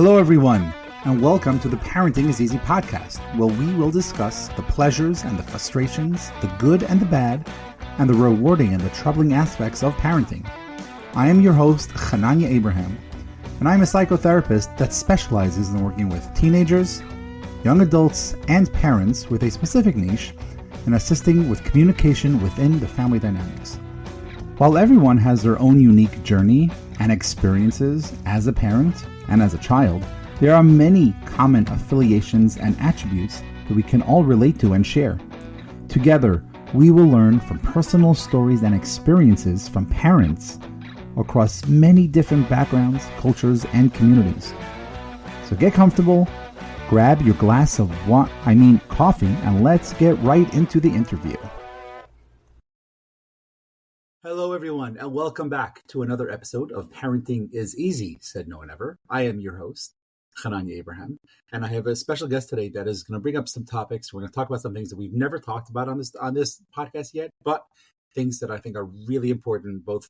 Hello, everyone, and welcome to the Parenting is Easy podcast, where we will discuss the pleasures and the frustrations, the good and the bad, and the rewarding and the troubling aspects of parenting. I am your host, Hananya Abraham, and I'm a psychotherapist that specializes in working with teenagers, young adults, and parents with a specific niche in assisting with communication within the family dynamics. While everyone has their own unique journey and experiences as a parent and as a child, there are many common affiliations and attributes that we can all relate to and share. Together, we will learn from personal stories and experiences from parents across many different backgrounds, cultures, and communities. So get comfortable, grab your glass of coffee, and let's get right into the interview. Hello, everyone, and welcome back to another episode of Parenting is Easy, said no one ever. I am your host, Hananya Abraham, and I have a special guest today that is going to bring up some topics. We're going to talk about some things that we've never talked about on this podcast yet, but things that I think are really important, both,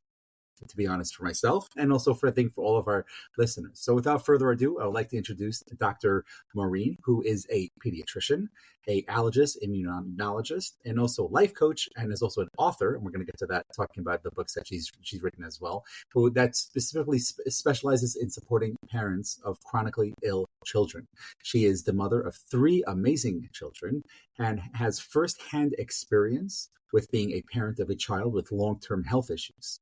to be honest, for myself and also for all of our listeners. So without further ado, I would like to introduce Dr. Maureen, who is a pediatrician, a allergist, immunologist, and also life coach, and is also an author. And we're going to get to that, talking about the books that she's written as well, who that specifically specializes in supporting parents of chronically ill children. She is the mother of 3 amazing children and has firsthand experience with being a parent of a child with long-term health issues.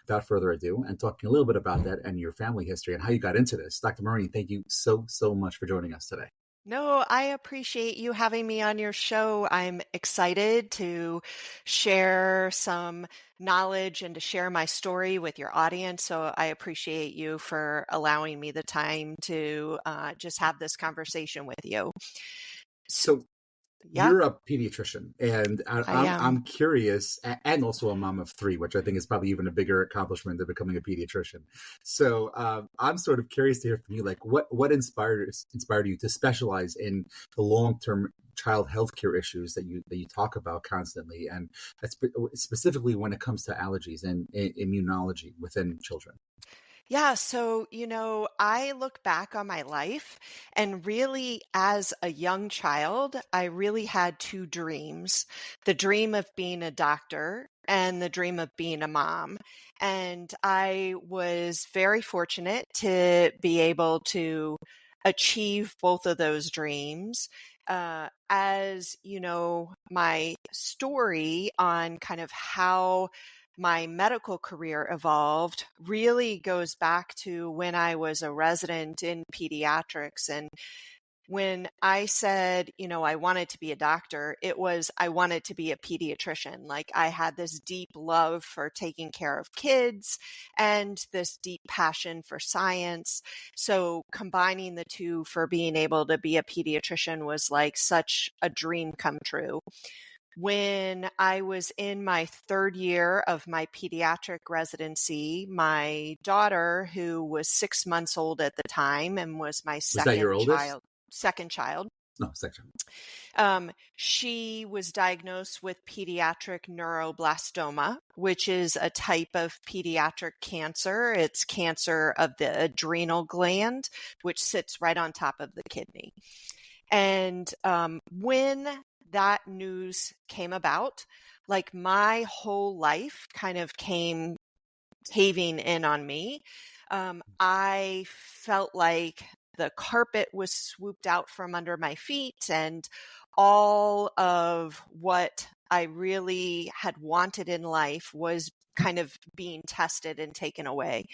Without further ado, and talking a little bit about that and your family history and how you got into this, Dr. Maureen, thank you so much for joining us today. No, I appreciate you having me on your show. I'm excited to share some knowledge and to share my story with your audience. So I appreciate you for allowing me the time to just have this conversation with you. So yeah. You're a pediatrician, and I'm curious, and also a mom of 3, which I think is probably even a bigger accomplishment than becoming a pediatrician. So I'm sort of curious to hear from you, like what inspired you to specialize in the long-term child healthcare issues that you talk about constantly, and specifically when it comes to allergies and immunology within children. Yeah, so, I look back on my life, and really as a young child, I really had 2 dreams, the dream of being a doctor and the dream of being a mom. And I was very fortunate to be able to achieve both of those dreams. As you know, my story on kind of how my medical career evolved really goes back to when I was a resident in pediatrics. And when I said, I wanted to be a doctor, it was I wanted to be a pediatrician. Like I had this deep love for taking care of kids and this deep passion for science. So combining the two for being able to be a pediatrician was like such a dream come true. When I was in my 3rd year of my pediatric residency, my daughter, who was 6 months old at the time and was my second child. No, second. She was diagnosed with pediatric neuroblastoma, which is a type of pediatric cancer. It's cancer of the adrenal gland, which sits right on top of the kidney. And when that news came about, like my whole life kind of came caving in on me. I felt like the carpet was swooped out from under my feet, and all of what I really had wanted in life was kind of being tested and taken away.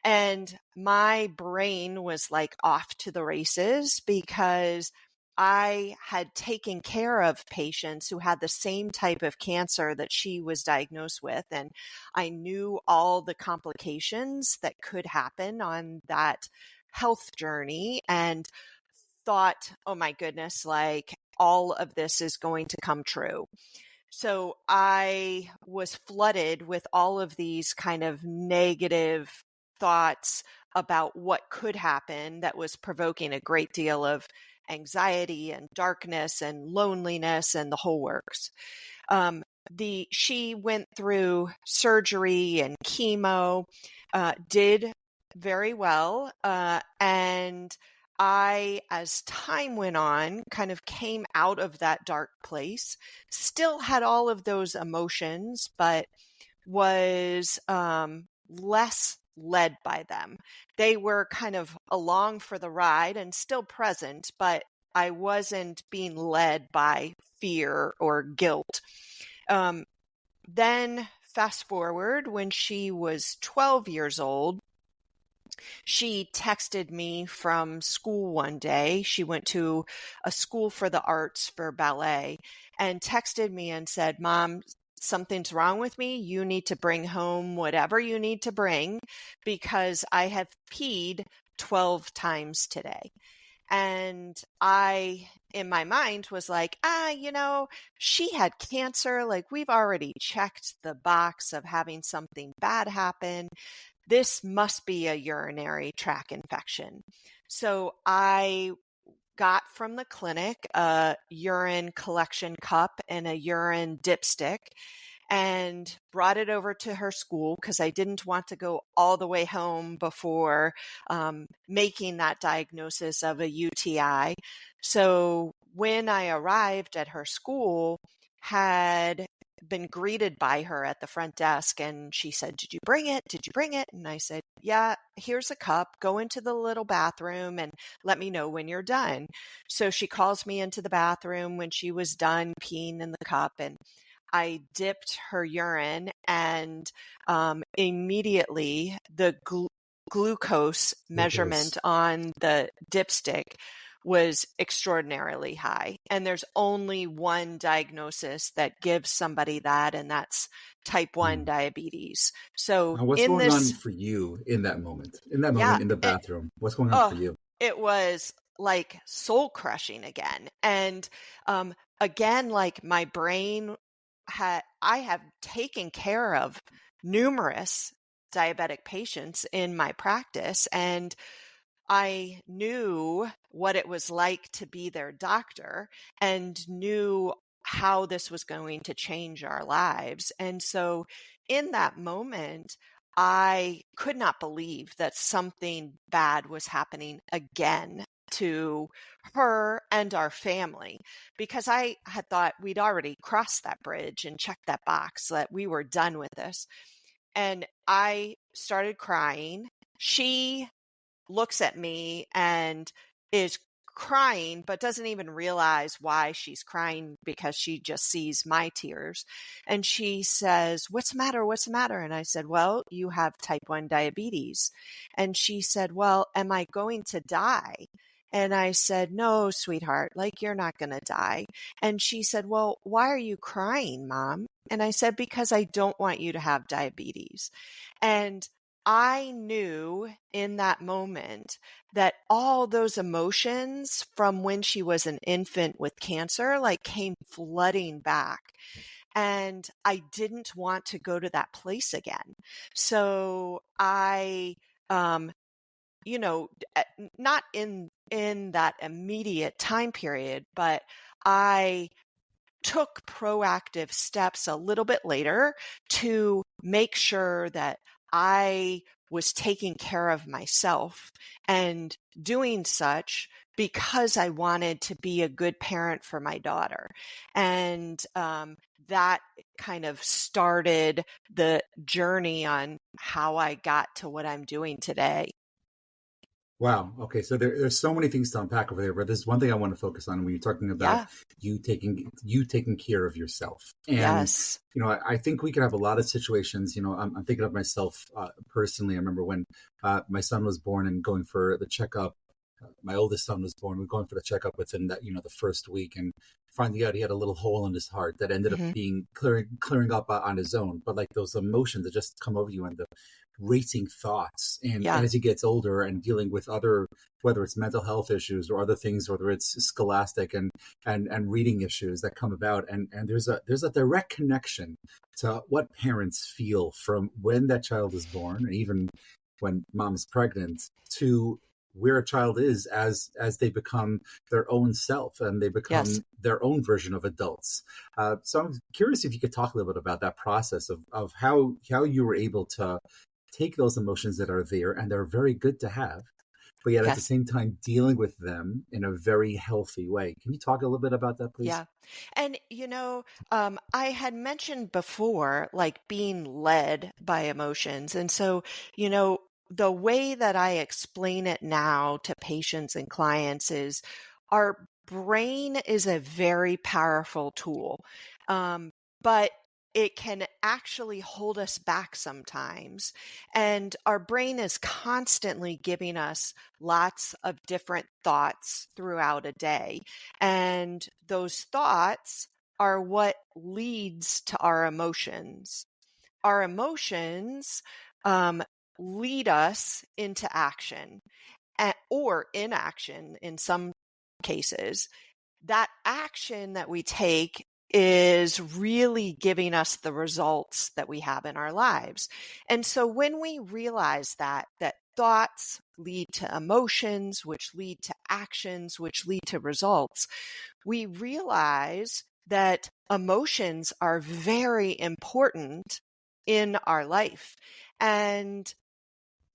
And my brain was like off to the races because I had taken care of patients who had the same type of cancer that she was diagnosed with. And I knew all the complications that could happen on that health journey and thought, oh my goodness, like all of this is going to come true. So I was flooded with all of these kind of negative thoughts about what could happen that was provoking a great deal of anxiety and darkness and loneliness and the whole works. She went through surgery and chemo, did very well. And I, as time went on, kind of came out of that dark place, still had all of those emotions, but was less led by them. They were kind of along for the ride and still present, but I wasn't being led by fear or guilt. Then fast forward, when she was 12 years old, she texted me from school one day. She went to a school for the arts for ballet and texted me and said, "Mom, something's wrong with me. You need to bring home whatever you need to bring because I have peed 12 times today." And I, in my mind, was like, she had cancer. Like, we've already checked the box of having something bad happen. This must be a urinary tract infection. So I got from the clinic a urine collection cup and a urine dipstick and brought it over to her school because I didn't want to go all the way home before making that diagnosis of a UTI. So when I arrived at her school, had been greeted by her at the front desk, and she said, "Did you bring it? Did you bring it?" And I said, "Yeah, here's a cup. Go into the little bathroom and let me know when you're done." So she calls me into the bathroom when she was done peeing in the cup, and I dipped her urine, and immediately the glucose measurement on the dipstick was extraordinarily high. And there's only one diagnosis that gives somebody that, and that's type 1 diabetes. So now, what's going on for you in that moment? In that moment in the bathroom, what's going on for you? It was like soul crushing again. And again, like my brain I have taken care of numerous diabetic patients in my practice, and I knew what it was like to be their doctor and knew how this was going to change our lives. And so in that moment, I could not believe that something bad was happening again to her and our family, because I had thought we'd already crossed that bridge and checked that box, that we were done with this. And I started crying. She looks at me and is crying, but doesn't even realize why she's crying because she just sees my tears. And she says, "What's the matter? What's the matter?" And I said, "Well, you have type 1 diabetes." And she said, "Well, am I going to die?" And I said, "No, sweetheart, like you're not going to die." And she said, "Well, why are you crying, Mom?" And I said, "Because I don't want you to have diabetes." And I knew in that moment that all those emotions from when she was an infant with cancer, like, came flooding back. And I didn't want to go to that place again. So I, not in that immediate time period, but I took proactive steps a little bit later to make sure that I was taking care of myself and doing such because I wanted to be a good parent for my daughter. And that kind of started the journey on how I got to what I'm doing today. Wow. Okay. So there's so many things to unpack over there, but there's one thing I want to focus on when you're talking about you taking care of yourself. And Yes. I think we could have a lot of situations. I'm thinking of myself personally. I remember when my son was born and going for the checkup. My oldest son was born. We were going for the checkup within that, the first week, and finding out he had a little hole in his heart that ended up being clearing up on his own. But like those emotions that just come over you and the racing thoughts, and as he gets older and dealing with other, whether it's mental health issues or other things, whether it's scholastic and reading issues that come about, and there's a direct connection to what parents feel from when that child is born, and even when mom's pregnant, to where a child is as they become their own self and they become their own version of adults. So I'm curious if you could talk a little bit about that process of how you were able to take those emotions that are there, and they're very good to have, but yet at the Yes. same time dealing with them in a very healthy way. Can you talk a little bit about that, please? Yeah. And, I had mentioned before, like being led by emotions. And so, you know, the way that I explain it now to patients and clients is our brain is a very powerful tool, but it can actually hold us back sometimes. And our brain is constantly giving us lots of different thoughts throughout a day. And those thoughts are what leads to our emotions. Our emotions lead us into action or inaction in some cases. That action that we take is really giving us the results that we have in our lives. And so when we realize that thoughts lead to emotions, which lead to actions, which lead to results, we realize that emotions are very important in our life. And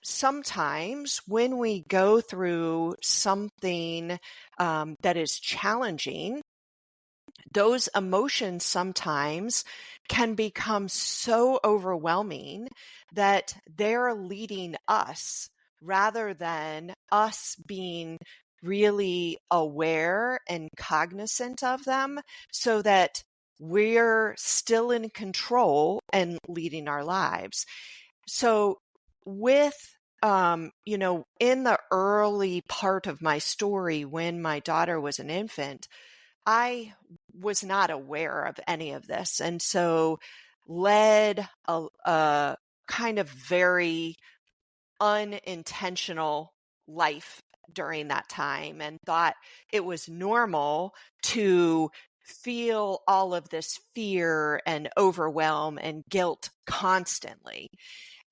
sometimes when we go through something that is challenging, those emotions sometimes can become so overwhelming that they're leading us rather than us being really aware and cognizant of them so that we're still in control and leading our lives. So with in the early part of my story when my daughter was an infant, I was not aware of any of this, and so led a kind of very unintentional life during that time and thought it was normal to feel all of this fear and overwhelm and guilt constantly,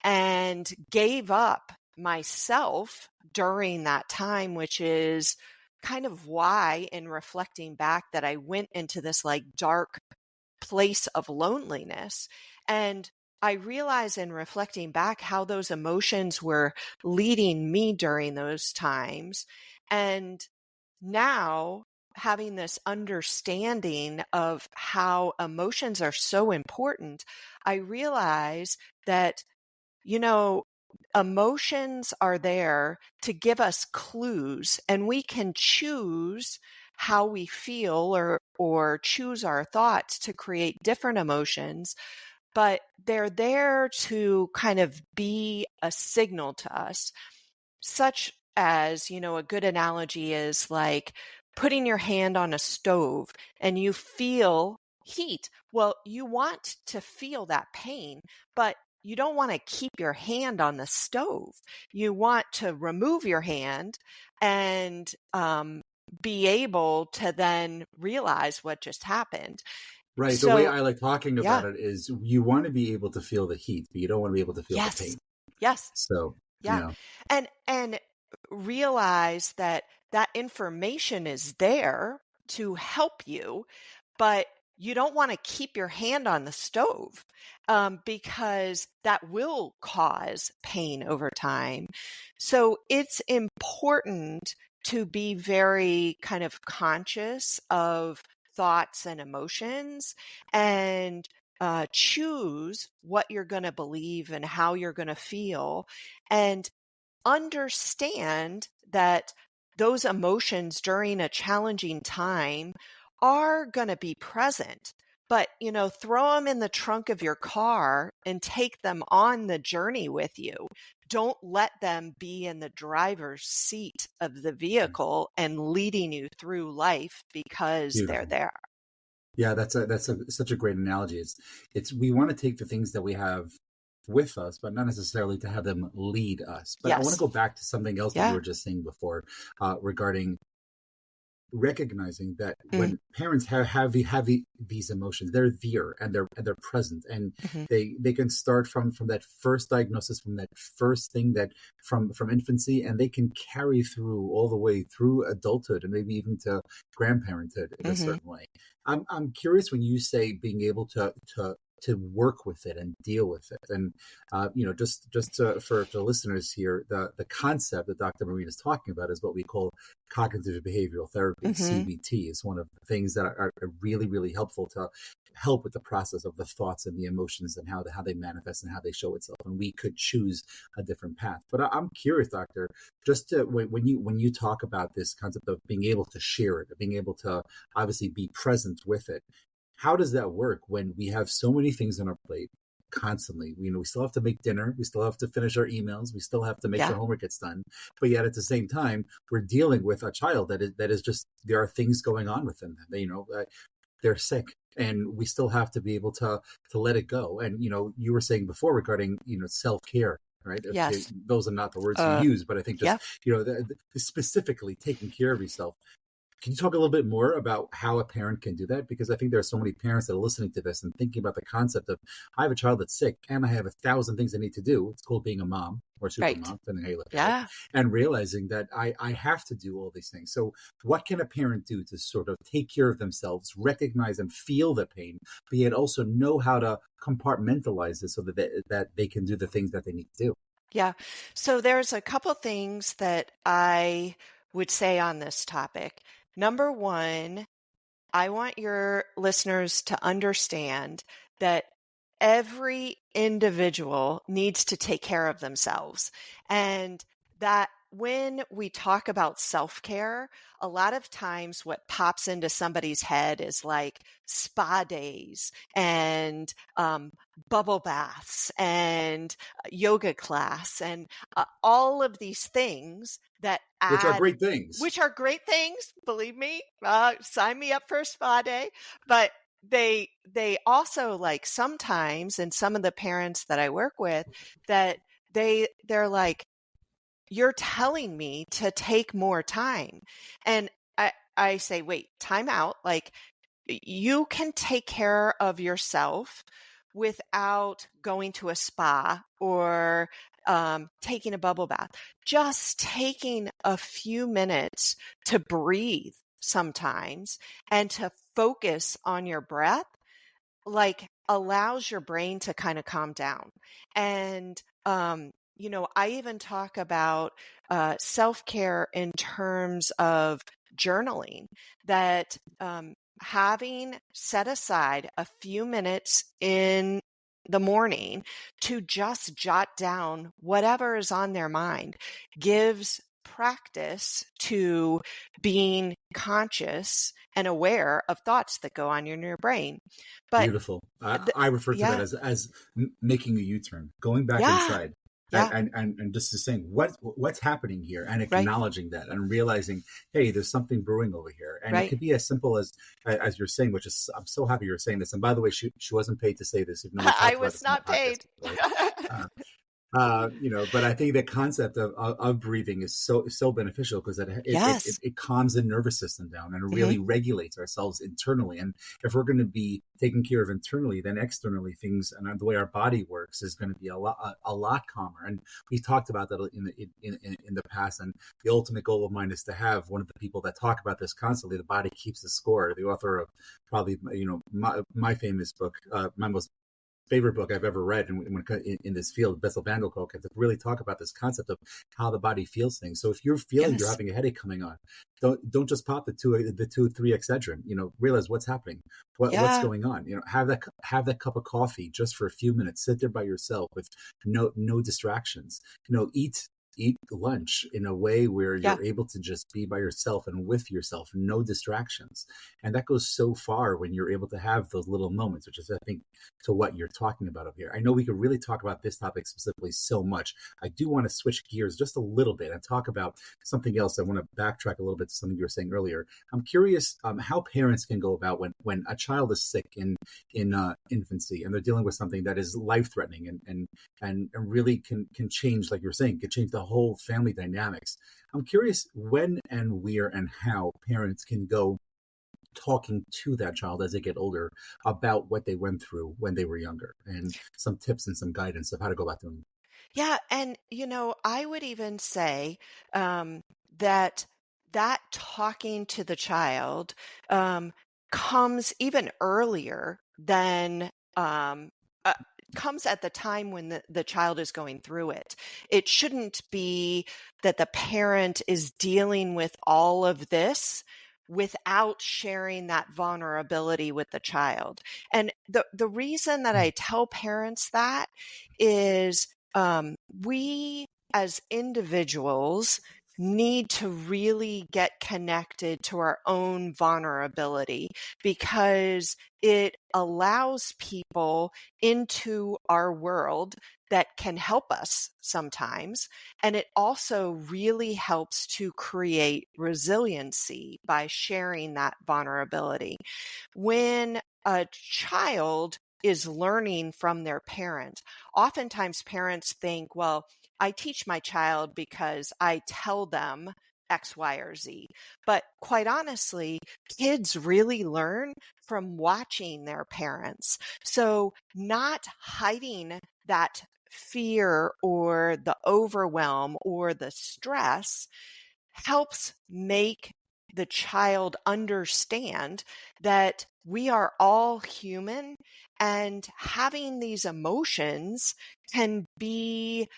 and gave up myself during that time, which is kind of why, in reflecting back, that I went into this like dark place of loneliness. And I realize in reflecting back how those emotions were leading me during those times. And now, having this understanding of how emotions are so important, I realize that you know, emotions are there to give us clues, and we can choose how we feel or choose our thoughts to create different emotions, but they're there to kind of be a signal to us, such as, a good analogy is like putting your hand on a stove and you feel heat. Well, you want to feel that pain, but you don't want to keep your hand on the stove. You want to remove your hand and be able to then realize what just happened. Right. The way So, I like talking yeah, about it is you want to be able to feel the heat, but you don't want to be able to feel the yes, pain. yes. So, Yeah. And realize that that information is there to help you, but you don't want to keep your hand on the stove because that will cause pain over time. So it's important to be very kind of conscious of thoughts and emotions and choose what you're going to believe and how you're going to feel, and understand that those emotions during a challenging time are going to be present. But, throw them in the trunk of your car and take them on the journey with you. Don't let them be in the driver's seat of the vehicle and leading you through life because they're beautiful. there. Yeah, such a great analogy. It's we want to take the things that we have with us, but not necessarily to have them lead us. But I want to Yes. go back to something else that you Yeah. were just saying before, regarding recognizing that Mm-hmm. when parents these emotions, they're there and they're present, and Mm-hmm. they can start from that first diagnosis, from that first thing, that from infancy, and they can carry through all the way through adulthood and maybe even to grandparenthood in a Mm-hmm. certain way. I'm curious, when you say being able to work with it and deal with it. And for the listeners here, the concept that Dr. Maureen is talking about is what we call cognitive behavioral therapy. CBT is one of the things that are really, really helpful to help with the process of the thoughts and the emotions and how they manifest and how they show itself. And we could choose a different path. But I'm curious, doctor, just when you talk about this concept of being able to share it, being able to obviously be present with it, how does that work when we have so many things on our plate constantly? We still have to make dinner, we still have to finish our emails, we still have to make sure homework gets done, but yet at the same time we're dealing with a child that is just, there are things going on with them. They're sick, and we still have to be able to let it go. And you were saying before regarding self-care, right? Yes. Those are not the words you use, but I think just specifically taking care of yourself. Can you talk a little bit more about how a parent can do that? Because I think there are so many parents that are listening to this and thinking about the concept of, I have a child that's sick and I have 1,000 things I need to do. It's called being a mom or super mom, depending on how you look at it. And realizing that I have to do all these things. So what can a parent do to sort of take care of themselves, recognize and feel the pain, but yet also know how to compartmentalize it so that they can do the things that they need to do? Yeah. So there's a couple things that I would say on this topic. Number one, I want your listeners to understand that every individual needs to take care of themselves. And that when we talk about self-care, a lot of times what pops into somebody's head is like spa days and bubble baths and yoga class and all of these things that which are great things. Believe me, sign me up for a spa day. But they also, like, sometimes, and some of the parents that I work with, that they're like, you're telling me to take more time. And I say, wait, time out. Like, you can take care of yourself without going to a spa or taking a bubble bath. Just taking a few minutes to breathe sometimes and to focus on your breath, like, allows your brain to kind of calm down. And I even talk about self-care in terms of journaling, that having set aside a few minutes in the morning to just jot down whatever is on their mind gives practice to being conscious and aware of thoughts that go on in your brain. But beautiful. I refer to that as making a U-turn, going back inside. And just saying what's happening here and acknowledging that and realizing, hey, there's something brewing over here. And it could be as simple as you're saying, which is, I'm so happy you're saying this. And by the way, she wasn't paid to say this. Even though I was not paid. But I think the concept of breathing is so beneficial because it calms the nervous system down and it really regulates ourselves internally. And if we're going to be taken care of internally, then externally things and the way our body works is going to be a lot calmer. And we talked about that in the past. And the ultimate goal of mine is to have one of the people that talk about this constantly. The Body Keeps the Score, the author of probably my famous book, my most favorite book I've ever read in this field, Bessel van der Kolk, and to really talk about this concept of how the body feels things. So if you're feeling you're having a headache coming on, don't just pop the 2-3 Excedrin. Realize what's happening, what's going on. Have that cup of coffee just for a few minutes. Sit there by yourself with no distractions. Eat lunch in a way where you're able to just be by yourself and with yourself, no distractions. And that goes so far when you're able to have those little moments, which is, I think, to what you're talking about up here. I know we could really talk about this topic specifically so much. I do want to switch gears just a little bit and talk about something else. I want to backtrack a little bit to something you were saying earlier. I'm curious how parents can go about when a child is sick in infancy and they're dealing with something that is life-threatening and really can change, like you were saying, can change the whole family dynamics. I'm curious when and where and how parents can go talking to that child as they get older about what they went through when they were younger, and some tips and some guidance of how to go about doing it. Yeah. And, I would even say that talking to the child comes even earlier than comes at the time when the child is going through it. It shouldn't be that the parent is dealing with all of this without sharing that vulnerability with the child. And the reason that I tell parents that is we as individuals need to really get connected to our own vulnerability, because it allows people into our world that can help us sometimes. And it also really helps to create resiliency by sharing that vulnerability. When a child is learning from their parent, oftentimes parents think, well, I teach my child because I tell them X, Y, or Z. But quite honestly, kids really learn from watching their parents. So not hiding that fear or the overwhelm or the stress helps make the child understand that we are all human, and having these emotions can be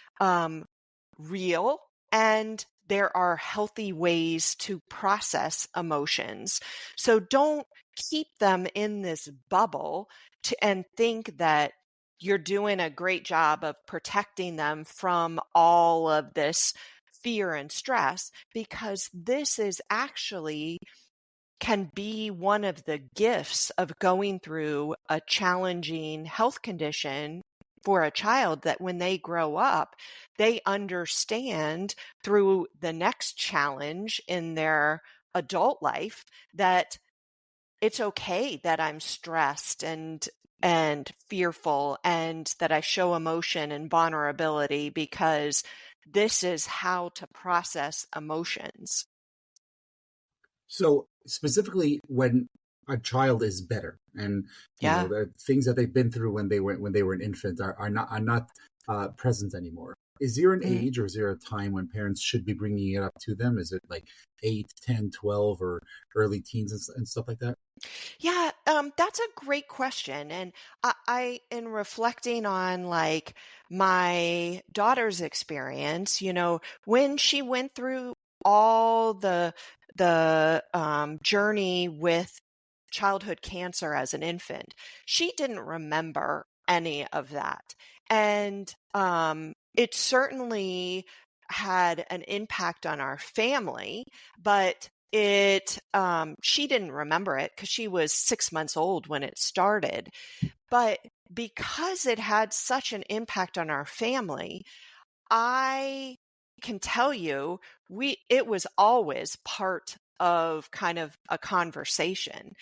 real, and there are healthy ways to process emotions. So don't keep them in this bubble and think that you're doing a great job of protecting them from all of this fear and stress, because this is actually can be one of the gifts of going through a challenging health condition for a child, that when they grow up, they understand through the next challenge in their adult life that it's okay that I'm stressed and fearful, and that I show emotion and vulnerability, because this is how to process emotions. So specifically when a child is better, and Yeah. the things that they've been through when they were an infant are not present anymore. Is there an Mhm. age, or is there a time when parents should be bringing it up to them? Is it like 8, 10, 12, or early teens and stuff like that? Yeah, that's a great question. And I, in reflecting on like my daughter's experience, when she went through all the journey with childhood cancer as an infant, she didn't remember any of that. And it certainly had an impact on our family, but she didn't remember it because she was 6 months old when it started. But because it had such an impact on our family, I can tell you, it was always part of kind of a conversation.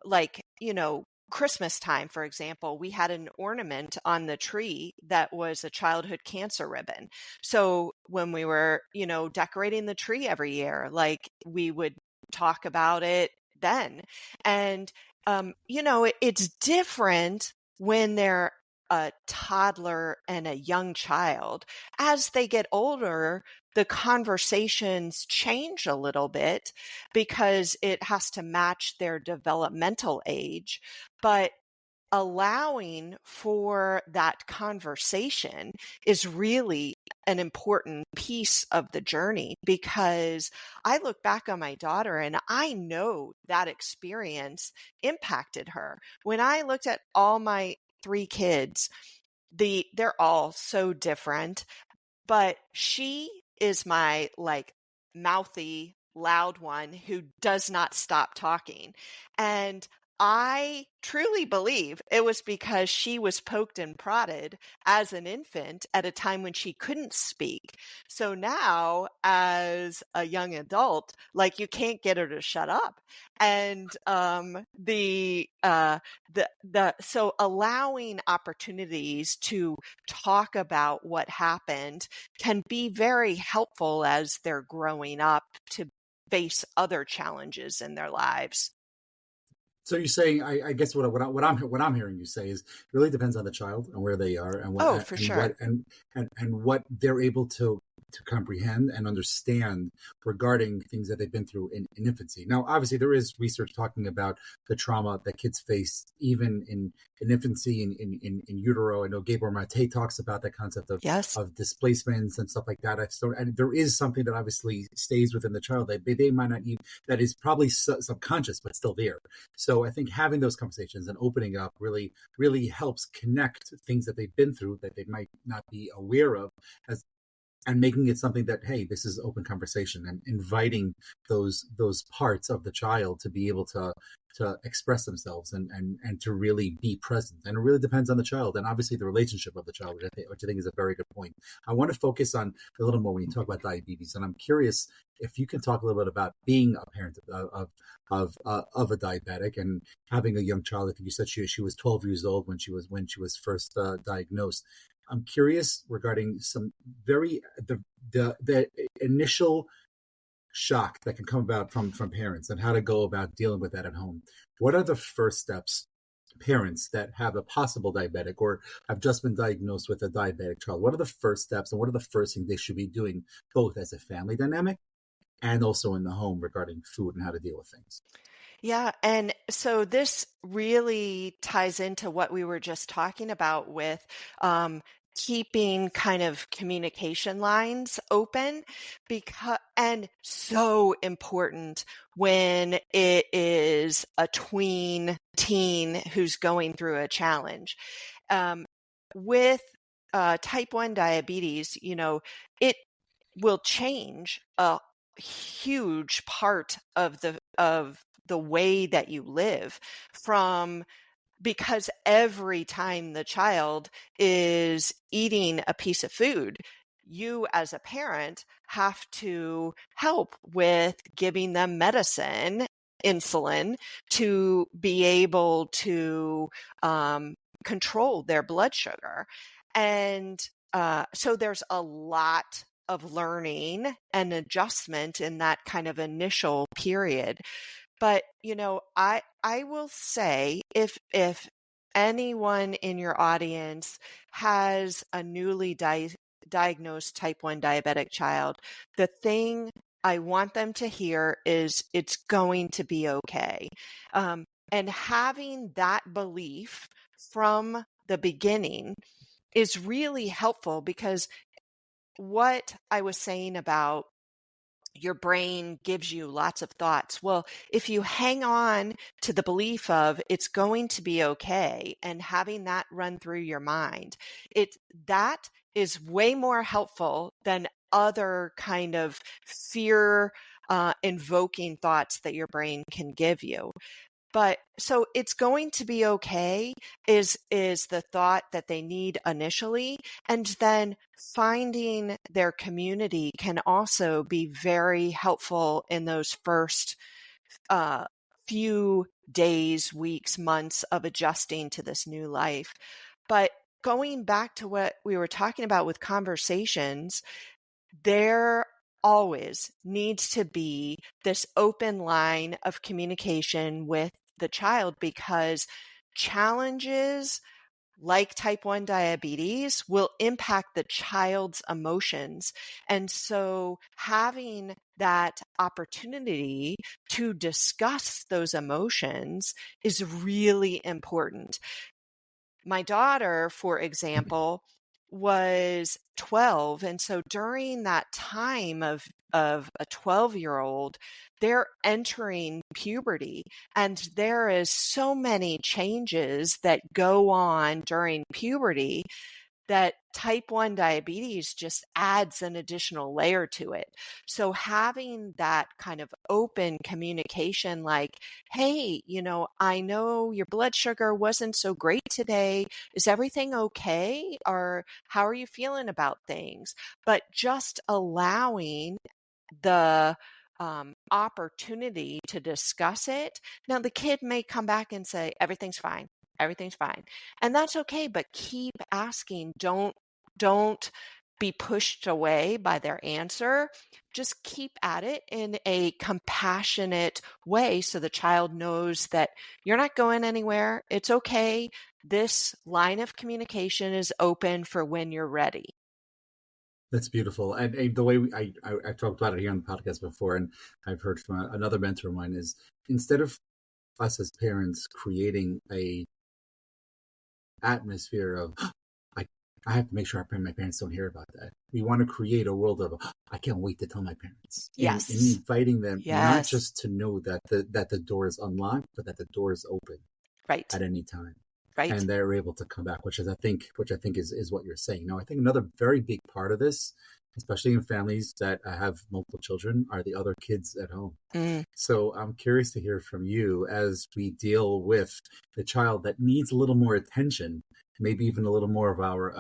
Like, Christmas time, for example, we had an ornament on the tree that was a childhood cancer ribbon. So when we were, decorating the tree every year, like we would talk about it then. And, it's different when they're a toddler and a young child. As they get older, the conversations change a little bit because it has to match their developmental age. But allowing for that conversation is really an important piece of the journey, because I look back on my daughter and I know that experience impacted her. When I looked at all my three kids, they're all so different, but she is my like mouthy, loud one who does not stop talking. And I truly believe it was because she was poked and prodded as an infant at a time when she couldn't speak. So now, as a young adult, like you can't get her to shut up. And so allowing opportunities to talk about what happened can be very helpful as they're growing up to face other challenges in their lives. So you're saying, I guess what I'm hearing you say is, it really depends on the child and where they are, and Oh, for sure. what they're able to to comprehend and understand regarding things that they've been through in infancy. Now, obviously, there is research talking about the trauma that kids face even in infancy, in utero. I know Gabor Mate talks about that concept of displacements and stuff like that. And there is something that obviously stays within the child that they might not even, that is probably subconscious, but still there. So I think having those conversations and opening up really, really helps connect things that they've been through that they might not be aware of, and making it something that, hey, this is open conversation, and inviting those parts of the child to be able to express themselves and to really be present. And it really depends on the child and obviously the relationship of the child, which I think is a very good point. I want to focus on a little more when you talk about diabetes, and I'm curious if you can talk a little bit about being a parent of a diabetic and having a young child. I think you said she was 12 years old when she was first diagnosed. I'm curious regarding some the initial shock that can come about from parents and how to go about dealing with that at home. What are the first steps parents that have a possible diabetic or have just been diagnosed with a diabetic child? What are the first steps and what are the first things they should be doing, both as a family dynamic and also in the home regarding food and how to deal with things? Yeah. And so this really ties into what we were just talking about with keeping kind of communication lines open, and so important when it is a teen who's going through a challenge. With type 1 diabetes, it will change a huge part of the way that you live, because every time the child is eating a piece of food, you as a parent have to help with giving them medicine, insulin, to be able to control their blood sugar. And so there's a lot of learning and adjustment in that kind of initial period. But, I will say if anyone in your audience has a newly diagnosed type 1 diabetic child, the thing I want them to hear is it's going to be okay. And having that belief from the beginning is really helpful, because what I was saying about your brain gives you lots of thoughts. Well, if you hang on to the belief of it's going to be okay and having that run through your mind, that is way more helpful than other kind of fear invoking thoughts that your brain can give you. But so it's going to be okay is the thought that they need initially. And then finding their community can also be very helpful in those first few days, weeks, months of adjusting to this new life. But going back to what we were talking about with conversations, there always needs to be this open line of communication with the child, because challenges like type 1 diabetes will impact the child's emotions. And so having that opportunity to discuss those emotions is really important. My daughter, for example, was 12. And so during that time of a 12-year-old, they're entering puberty, and there is so many changes that go on during puberty that type 1 diabetes just adds an additional layer to it. So having that kind of open communication, like, hey, I know your blood sugar wasn't so great today. Is everything okay? Or how are you feeling about things? But just allowing the opportunity to discuss it. Now, the kid may come back and say, everything's fine. Everything's fine. And that's okay, but keep asking. Don't be pushed away by their answer. Just keep at it in a compassionate way so the child knows that you're not going anywhere. It's okay. This line of communication is open for when you're ready. That's beautiful. And the way I've talked about it here on the podcast before, and I've heard from another mentor of mine, is instead of us as parents creating a atmosphere of I I have to make sure my parents don't hear about that. We want to create a world of I can't wait to tell my parents, and Yes. inviting them not Yes. just to know that the door is unlocked, but that the door is open Right. at any time, Right. and they're able to come back, which I think is what you're saying. Now, I think another very big part of this, especially in families that have multiple children, are the other kids at home. Mm. So I'm curious to hear from you as we deal with the child that needs a little more attention, maybe even a little more of our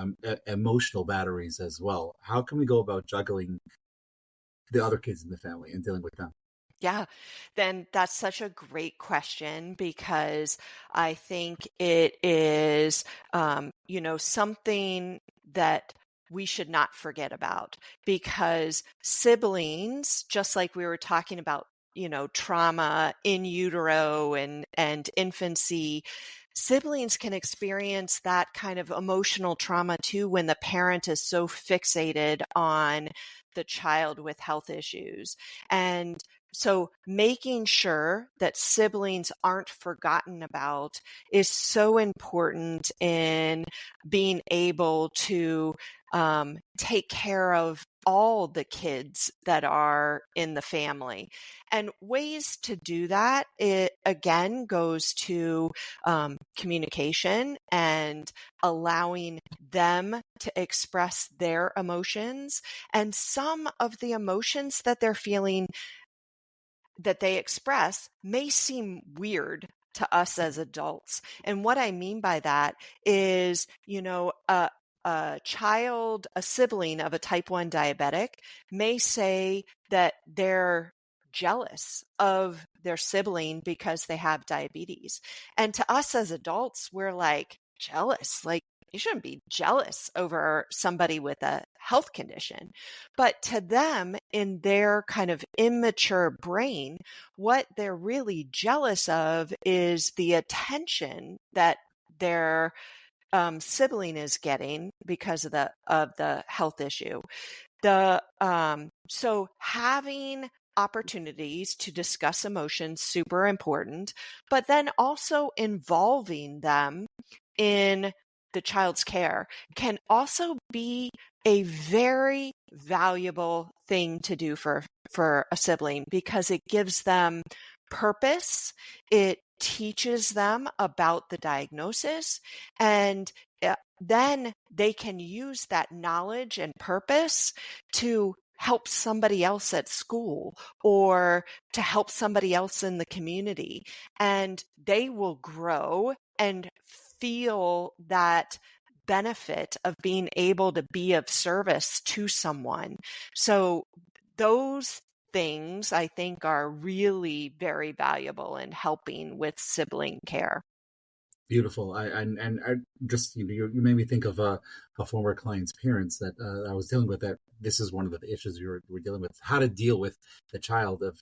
emotional batteries as well. How can we go about juggling the other kids in the family and dealing with them? Yeah, then that's such a great question because I think it is, something that we should not forget about because siblings, just like we were talking about, trauma in utero and infancy, siblings can experience that kind of emotional trauma too when the parent is so fixated on the child with health issues. And so making sure that siblings aren't forgotten about is so important in being able to take care of all the kids that are in the family. And ways to do that, it again goes to communication and allowing them to express their emotions. And some of the emotions that they're feeling that they express may seem weird to us as adults. And what I mean by that is, a sibling of a type 1 diabetic may say that they're jealous of their sibling because they have diabetes. And to us as adults, we're like, jealous? Like, you shouldn't be jealous over somebody with a health condition. But to them, in their kind of immature brain, what they're really jealous of is the attention that their sibling is getting because of the health issue. So having opportunities to discuss emotions super important, but then also involving them in the child's care can also be a very valuable thing to do for a sibling because it gives them purpose. It teaches them about the diagnosis, and then they can use that knowledge and purpose to help somebody else at school or to help somebody else in the community. And they will grow and feel that benefit of being able to be of service to someone. So those things I think are really very valuable in helping with sibling care. Beautiful. I just you made me think of a former client's parents that I was dealing with. That this is one of the issues we're dealing with: how to deal with the child of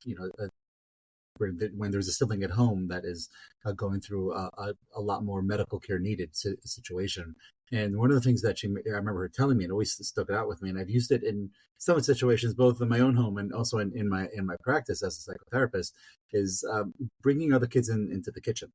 when there's a sibling at home that is going through a lot more medical care needed situation. And one of the things that I remember her telling me, and always stuck out with me, and I've used it in some situations, both in my own home and also in my practice as a psychotherapist, is bringing other kids into the kitchen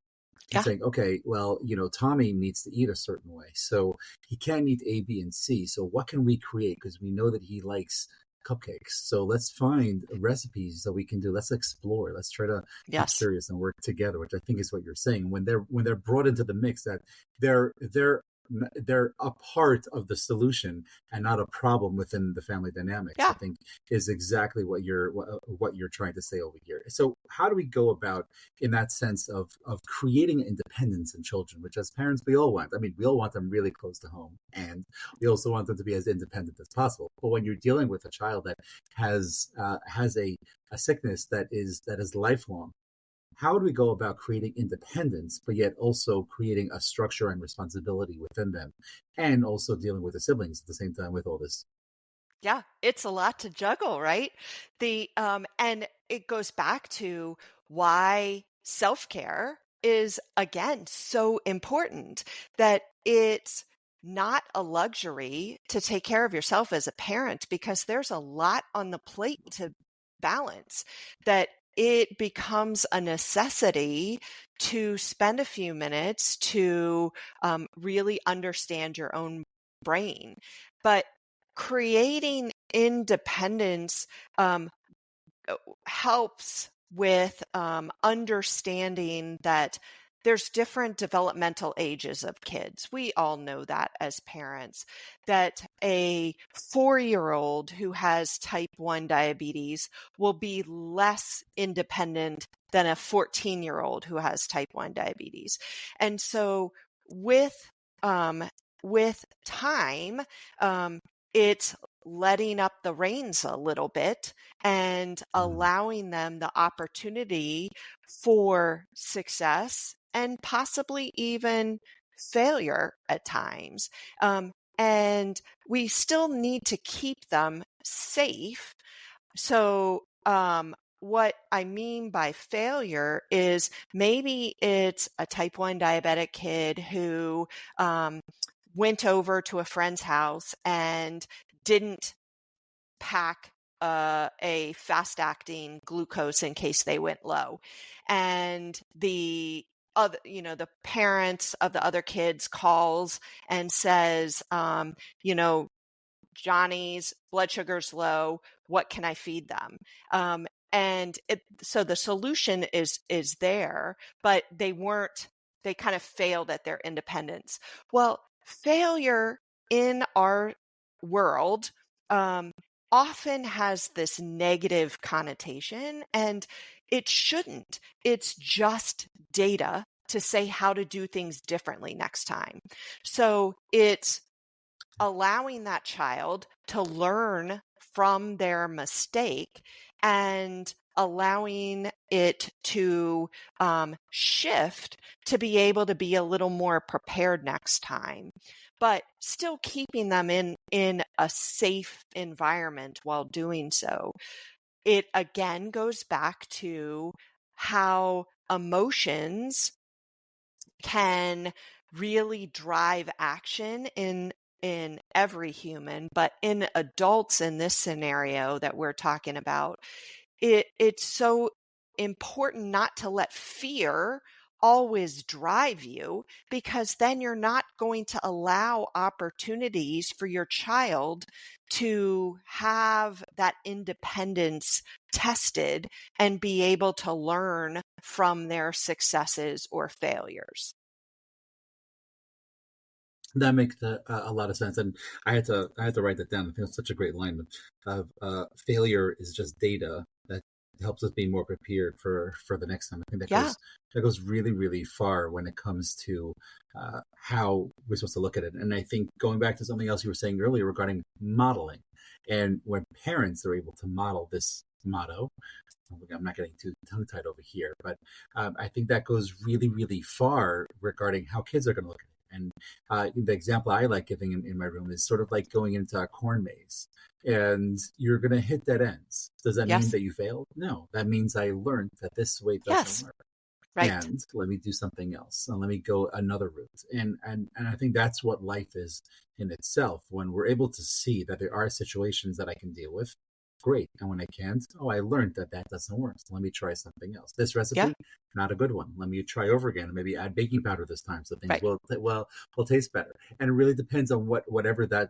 and Yeah. saying, okay, well, Tommy needs to eat a certain way. So he can't eat A, B, and C. So what can we create? Because we know that he likes cupcakes. So let's find recipes that we can do. Let's explore. Let's try to be Yes. curious and work together, which I think is what you're saying. When they're brought into the mix, that they're a part of the solution and not a problem within the family dynamics, I Yeah. think is exactly what you're trying to say over here. So how do we go about in that sense of creating independence in children, which as parents we all want? I mean, we all want them really close to home, and we also want them to be as independent as possible. But when you're dealing with a child that has a sickness that is lifelong, how do we go about creating independence, but yet also creating a structure and responsibility within them, and also dealing with the siblings at the same time with all this? Yeah, it's a lot to juggle, right? And it goes back to why self-care is again so important, that it's not a luxury to take care of yourself as a parent, because there's a lot on the plate to balance, that it becomes a necessity to spend a few minutes to really understand your own brain. But creating independence helps with understanding that there's different developmental ages of kids. We all know that as parents, that a 4-year-old who has type 1 diabetes will be less independent than a 14-year-old who has type 1 diabetes. And so with time, it's letting up the reins a little bit and allowing them the opportunity for success and possibly even failure at times. And we still need to keep them safe. So, what I mean by failure is maybe it's a type 1 diabetic kid who went over to a friend's house and didn't pack a fast-acting glucose in case they went low. And the parents of the other kids calls and says, Johnny's blood sugar's low. What can I feed them? So the solution is there, but they kind of failed at their independence. Well, failure in our world often has this negative connotation, and it shouldn't. It's just data to say how to do things differently next time. So it's allowing that child to learn from their mistake and allowing it to shift to be able to be a little more prepared next time, but still keeping them in a safe environment while doing so. It again goes back to how emotions can really drive action in every human, but in adults in this scenario that we're talking about, it's so important not to let fear always drive you, because then you're not going to allow opportunities for your child to have that independence tested and be able to learn from their successes or failures. That makes a lot of sense, and I had to write that down. I think it's such a great line of failure is just data that helps us be more prepared for the next time. I think that goes really, really far when it comes to how we're supposed to look at it. And I think going back to something else you were saying earlier regarding modeling, and when parents are able to model this motto, I'm not getting too tongue-tied over here, but I think that goes really, really far regarding how kids are going to look at it. And the example I like giving in my room is sort of like going into a corn maze, and you're going to hit dead ends. Does that mean that you failed? No, that means I learned that this way doesn't work. Right. And let me do something else. And let me go another route. And I think that's what life is in itself. When we're able to see that there are situations that I can deal with, great. And when I can't, I learned that doesn't work. So let me try something else. This recipe, not a good one. Let me try over again. Maybe add baking powder this time, so things will taste better. And it really depends on whatever that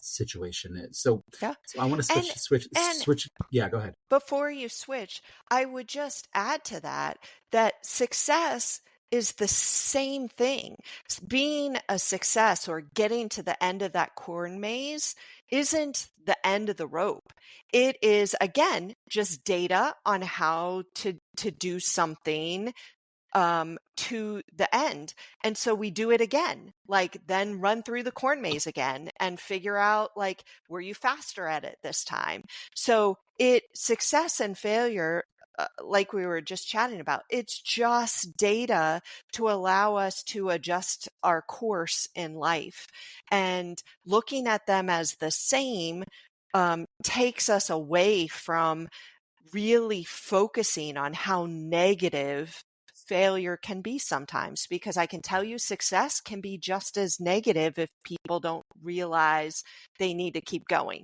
situation is. So I want to switch. Yeah, go ahead. Before you switch, I would just add to that success is the same thing. Being a success or getting to the end of that corn maze isn't the end of the rope. It is, again, just data on how to do something to the end. And so we do it again, then run through the corn maze again and figure out, were you faster at it this time? So success and failure, like we were just chatting about, it's just data to allow us to adjust our course in life. And looking at them as the same takes us away from really focusing on how negative failure can be sometimes, because I can tell you success can be just as negative if people don't realize they need to keep going.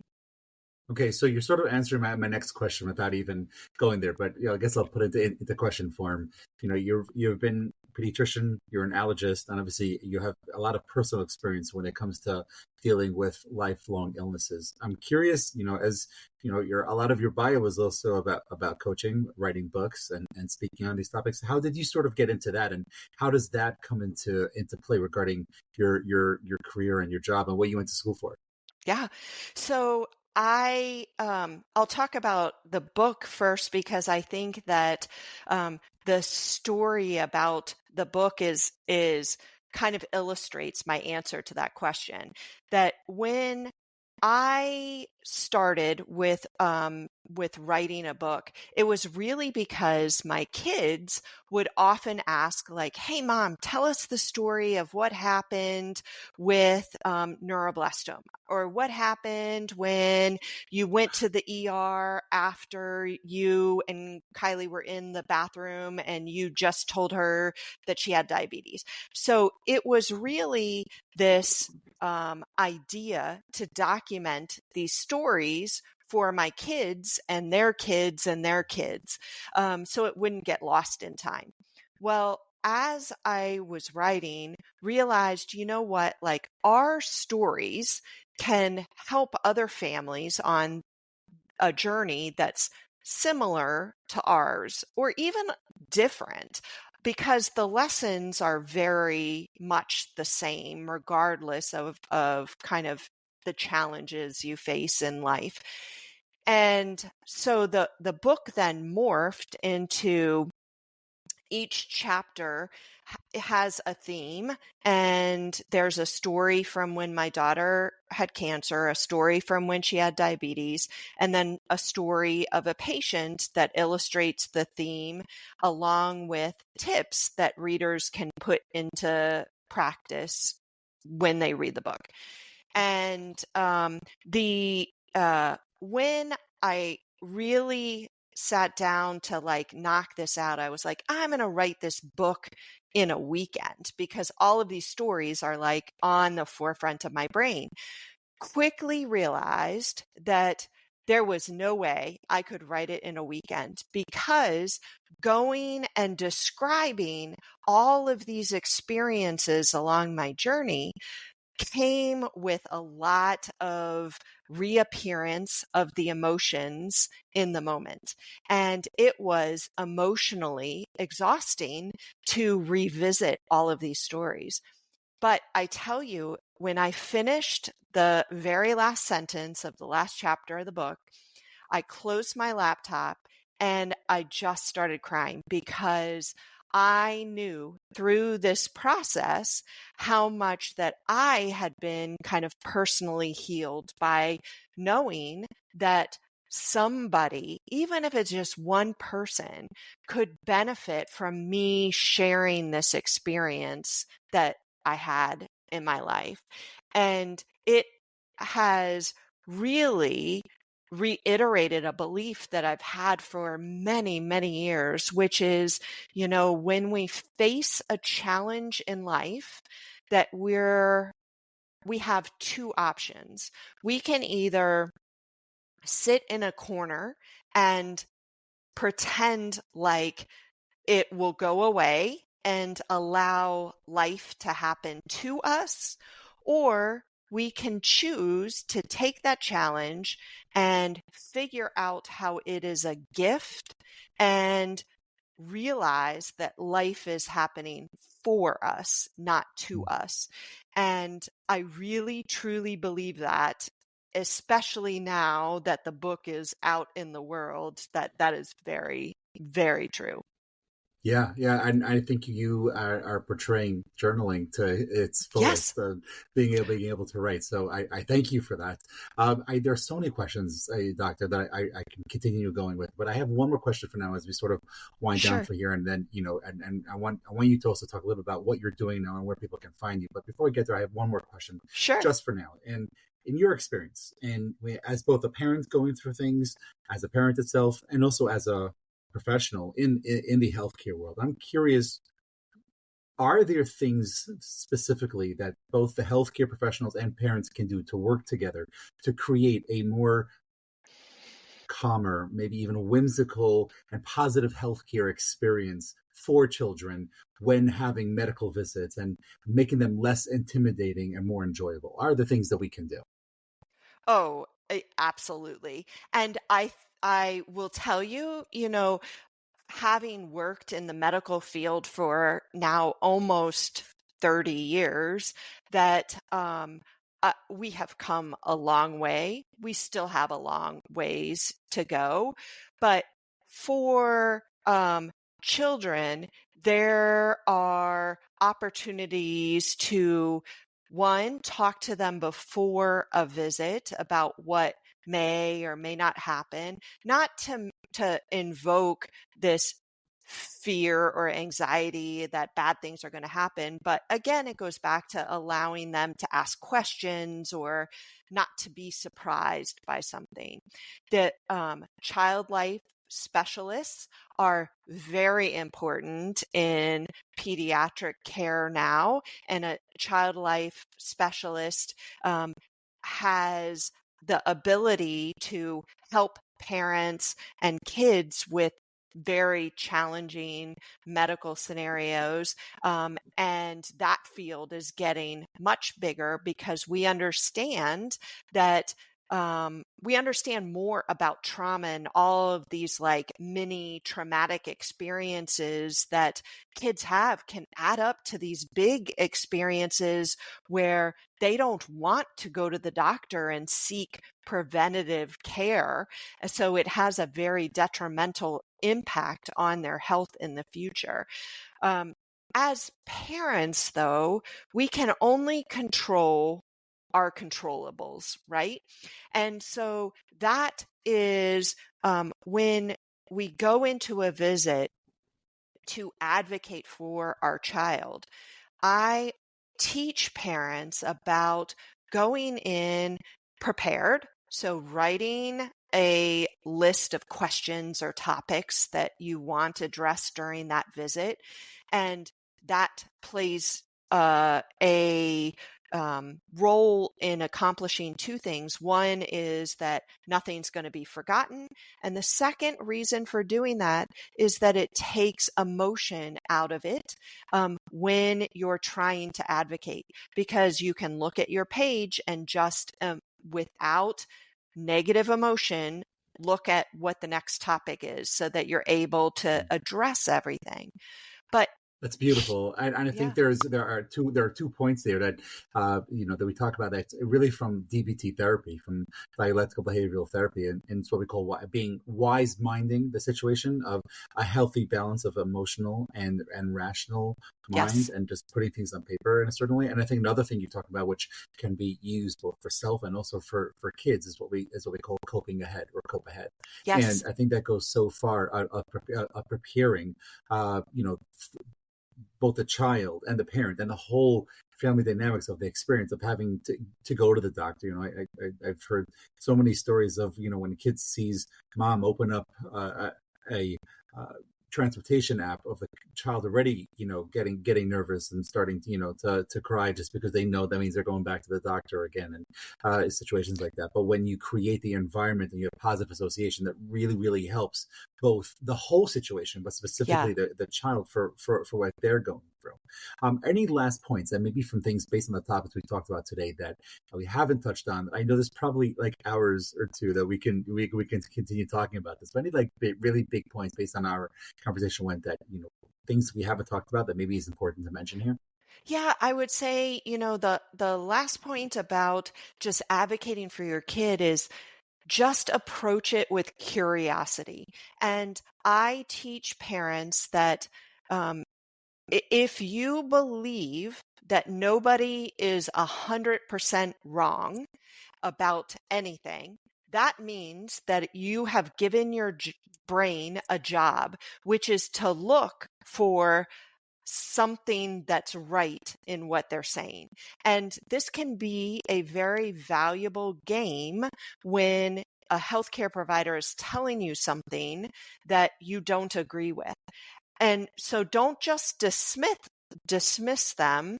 Okay, so you're sort of answering my next question without even going there, but I guess I'll put it into question form. You've been a pediatrician, you're an allergist, and obviously you have a lot of personal experience when it comes to dealing with lifelong illnesses. I'm curious, as your a lot of your bio was also about coaching, writing books, and speaking on these topics. How did you sort of get into that, and how does that come into play regarding your career and your job and what you went to school for? Yeah. So I'll talk about the book first, because I think that the story about the book is kind of illustrates my answer to that question. That when I started with writing a book, it was really because my kids would often ask, like, "Hey, Mom, tell us the story of what happened with neuroblastoma, or what happened when you went to the ER after you and Kylie were in the bathroom and you just told her that she had diabetes." So it was really this idea to document these stories for my kids and their kids and their kids, so it wouldn't get lost in time. Well, as I was writing, realized, you know what, like, our stories can help other families on a journey that's similar to ours, or even different, because the lessons are very much the same regardless of kind of the challenges you face in life. And so the book then morphed into, each chapter has a theme, and there's a story from when my daughter had cancer, a story from when she had diabetes, and then a story of a patient that illustrates the theme, along with tips that readers can put into practice when they read the book. And the when I really sat down to like knock this out, I was like, I'm going to write this book in a weekend, because all of these stories are like on the forefront of my brain. Quickly realized that there was no way I could write it in a weekend, because going and describing all of these experiences along my journey came with a lot of reappearance of the emotions in the moment. And it was emotionally exhausting to revisit all of these stories. But I tell you, when I finished the very last sentence of the last chapter of the book, I closed my laptop and I just started crying, because I knew through this process how much that I had been kind of personally healed by knowing that somebody, even if it's just one person, could benefit from me sharing this experience that I had in my life. And it has really reiterated a belief that I've had for many, many years, which is, when we face a challenge in life, that we have two options. We can either sit in a corner and pretend like it will go away and allow life to happen to us, or we can choose to take that challenge and figure out how it is a gift and realize that life is happening for us, not to us. And I really, truly believe that, especially now that the book is out in the world, that is very, very true. Yeah, yeah, and I think you are portraying journaling to its Yes. fullest, being able to write. So I thank you for that. There are so many questions, Doctor, that I can continue going with, but I have one more question for now as we sort of wind down Sure. for here, and then and I want you to also talk a little bit about what you're doing now and where people can find you. But before we get there, I have one more question, Sure. just for now, and in your experience, and as both a parent going through things, as a parent itself, and also as a professional in the healthcare world. I'm curious, are there things specifically that both the healthcare professionals and parents can do to work together to create a more calmer, maybe even whimsical and positive healthcare experience for children when having medical visits and making them less intimidating and more enjoyable? Are there things that we can do? Oh, absolutely. And I will tell you, having worked in the medical field for now almost 30 years, that we have come a long way. We still have a long ways to go. But for children, there are opportunities to, one, talk to them before a visit about what may or may not happen, not to invoke this fear or anxiety that bad things are going to happen. But again, it goes back to allowing them to ask questions or not to be surprised by something. That child life specialists are very important in pediatric care now, and a child life specialist has the ability to help parents and kids with very challenging medical scenarios. And that field is getting much bigger because we understand that we understand more about trauma and all of these like mini traumatic experiences that kids have can add up to these big experiences where they don't want to go to the doctor and seek preventative care. So it has a very detrimental impact on their health in the future. As parents, though, we can only control our controllables, right? And so that is when we go into a visit to advocate for our child, I teach parents about going in prepared. So writing a list of questions or topics that you want addressed during that visit. And that plays a role in accomplishing two things. One is that nothing's going to be forgotten. And the second reason for doing that is that it takes emotion out of it when you're trying to advocate, because you can look at your page and just without negative emotion, look at what the next topic is so that you're able to address everything. But that's beautiful, and I think yeah. there are two points there that that we talk about. That's really from DBT therapy, from dialectical behavioral therapy, and it's what we call being wise minding the situation of a healthy balance of emotional and rational mind, Yes. and just putting things on paper in a certain way. And I think another thing you talk about, which can be used both for self and also for kids, is what we call coping ahead or cope ahead. Yes. And I think that goes so far of preparing, both the child and the parent and the whole family dynamics of the experience of having to go to the doctor. I've heard so many stories of, when a kid sees mom open up a transportation app of the child already, getting nervous and starting to cry just because they know that means they're going back to the doctor again, and situations like that. But when you create the environment and you have positive association, that really, really helps both the whole situation, but specifically the child for what they're going through. Any last points, and maybe from things based on the topics we talked about today that we haven't touched on? I know there's probably like hours or two that we can continue talking about this, but any like really big points based on our conversation went that, things we haven't talked about that maybe is important to mention here? Yeah, I would say, the last point about just advocating for your kid is just approach it with curiosity. And I teach parents that if you believe that nobody is 100% wrong about anything, that means that you have given your brain a job, which is to look for something that's right in what they're saying. And this can be a very valuable game when a healthcare provider is telling you something that you don't agree with. And so don't just dismiss them.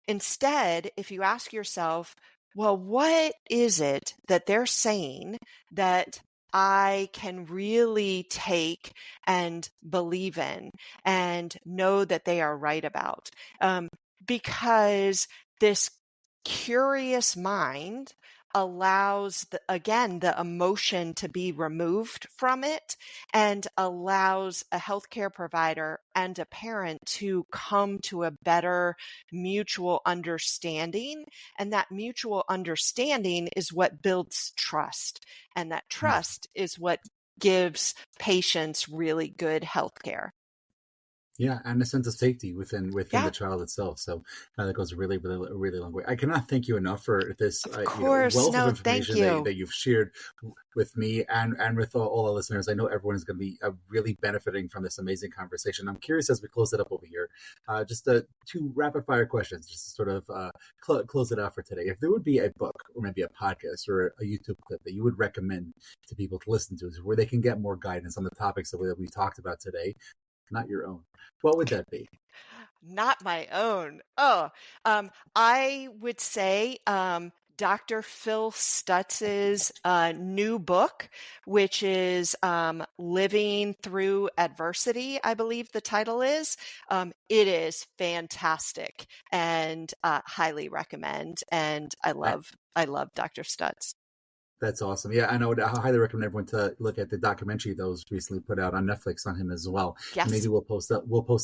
Instead, if you ask yourself, well, what is it that they're saying that I can really take and believe in and know that they are right about? Because this curious mind allows, the emotion to be removed from it and allows a healthcare provider and a parent to come to a better mutual understanding. And that mutual understanding is what builds trust. And that trust is what gives patients really good healthcare. Yeah, and a sense of safety within Yeah. the child itself. So that goes a really long way. I cannot thank you enough for this Of course. wealth No, of information thank you. that you've shared with me and with all the listeners. I know everyone is going to be really benefiting from this amazing conversation. I'm curious, as we close it up over here, just two rapid fire questions, just to sort of close it out for today. If there would be a book or maybe a podcast or a YouTube clip that you would recommend to people to listen to, where they can get more guidance on the topics that we talked about today, not your own, what would that be? Not my own. Oh, I would say Dr. Phil Stutz's new book, which is Living Through Adversity, I believe the title is. It is fantastic and highly recommend. And I love Dr. Stutz. That's awesome. Yeah, I highly recommend everyone to look at the documentary that was recently put out on Netflix on him as well. Yes. And maybe we'll post a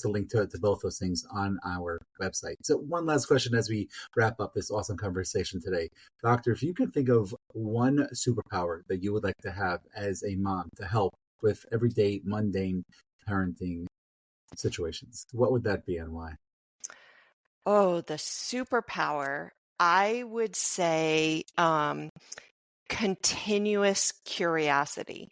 link to both those things on our website. So one last question as we wrap up this awesome conversation today. Doctor, if you could think of one superpower that you would like to have as a mom to help with everyday mundane parenting situations, what would that be and why? Oh, the superpower. I would say continuous curiosity.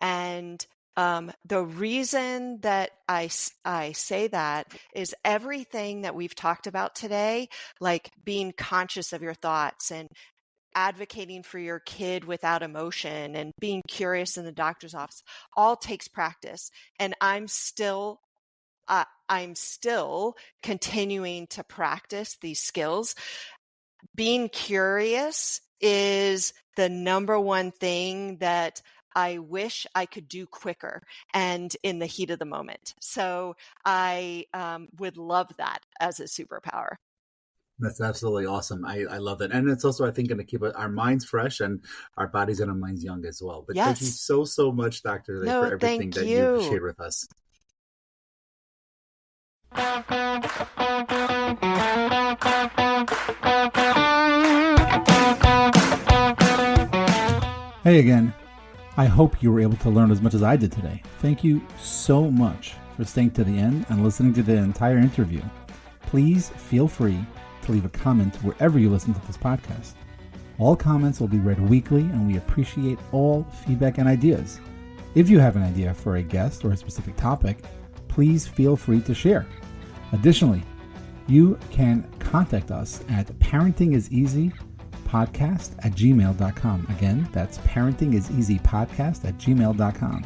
And the reason that I say that is everything that we've talked about today, like being conscious of your thoughts and advocating for your kid without emotion and being curious in the doctor's office, all takes practice. And I'm still continuing to practice these skills. Being curious is the number one thing that I wish I could do quicker and in the heat of the moment. So I would love that as a superpower. That's absolutely awesome. I love that. And it's also, I think, going to keep our minds fresh and our bodies and our minds young as well. But Yes. Thank you so much, Dr. Lay, for everything that you've shared with us. Hey again. I hope you were able to learn as much as I did today. Thank you so much for staying to the end and listening to the entire interview. Please feel free to leave a comment wherever you listen to this podcast. All comments will be read weekly, and we appreciate all feedback and ideas. If you have an idea for a guest or a specific topic, please feel free to share. Additionally, you can contact us at parentingiseasypodcast@gmail.com. Again, that's parentingiseasypodcast@gmail.com.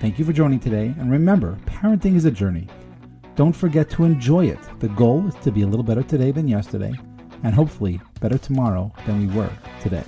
Thank you for joining today, and remember, parenting is a journey. Don't forget to enjoy it. The goal is to be a little better today than yesterday, and hopefully better tomorrow than we were today.